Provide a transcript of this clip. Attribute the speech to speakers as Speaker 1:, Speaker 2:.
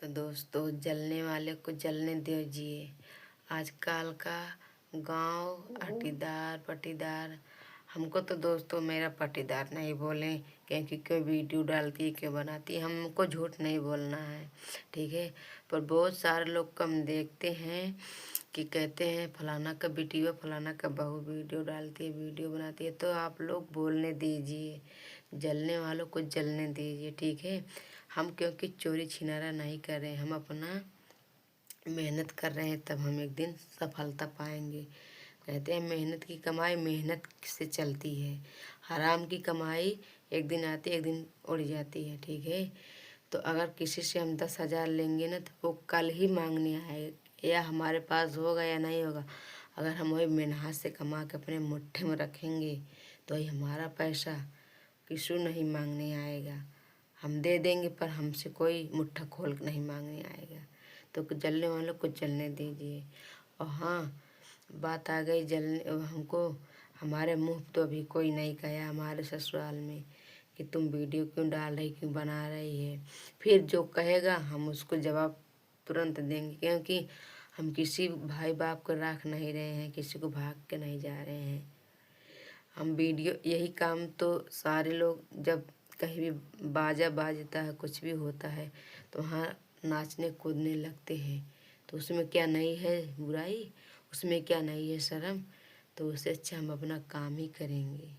Speaker 1: तो दोस्तों, जलने वाले को जलने दीजिए। आजकल का गांव अटीदार पटीदार, हमको तो दोस्तों मेरा पटीदार नहीं बोलें, क्योंकि कोई वीडियो डालती है क्यों बनाती है, हमको झूठ नहीं बोलना है, ठीक है। पर बहुत सारे लोग कम देखते हैं कि कहते हैं फलाना का वीडियो, फलाना का बहू वीडियो डालती है, वीडियो बनाती है। तो आप लोग बोलने दीजिए, जलने वालों को जलने दीजिए, ठीक है। हम क्योंकि चोरी छिनारा नहीं कर रहे हैं, हम अपना मेहनत कर रहे हैं, तब हम एक दिन सफलता पाएंगे। कहते हैं मेहनत की कमाई मेहनत से चलती है, हराम की कमाई एक दिन आती है एक दिन उड़ जाती है, ठीक है। तो अगर किसी से हम 10,000 लेंगे ना, तो वो कल ही मांगने आएगा, या हमारे पास होगा या नहीं होगा। अगर हम वही मेहनत से कमा के अपने मुट्ठे में रखेंगे, तो ये हमारा पैसा किसी नहीं मांगने आएगा। हम दे देंगे, पर हमसे कोई मुट्ठा खोल के नहीं मांगने आएगा। तो जलने वालों को जलने दीजिए। और हाँ, बात आ गई जलने, हमको हमारे मुंह तो अभी कोई नहीं कहा हमारे ससुराल में कि तुम वीडियो क्यों डाल रही, क्यों बना रही है। फिर जो कहेगा हम उसको जवाब तुरंत देंगे, क्योंकि हम किसी भाई बाप को राख नहीं रहे हैं, किसी को भाग के नहीं जा रहे हैं। हम वीडियो यही काम तो सारे लोग, जब कहीं भी बाजा बाजता है, कुछ भी होता है, तो वहाँ नाचने कूदने लगते हैं। तो उसमें क्या नहीं है बुराई, उसमें क्या नहीं है शर्म। तो उससे अच्छा हम अपना काम ही करेंगे।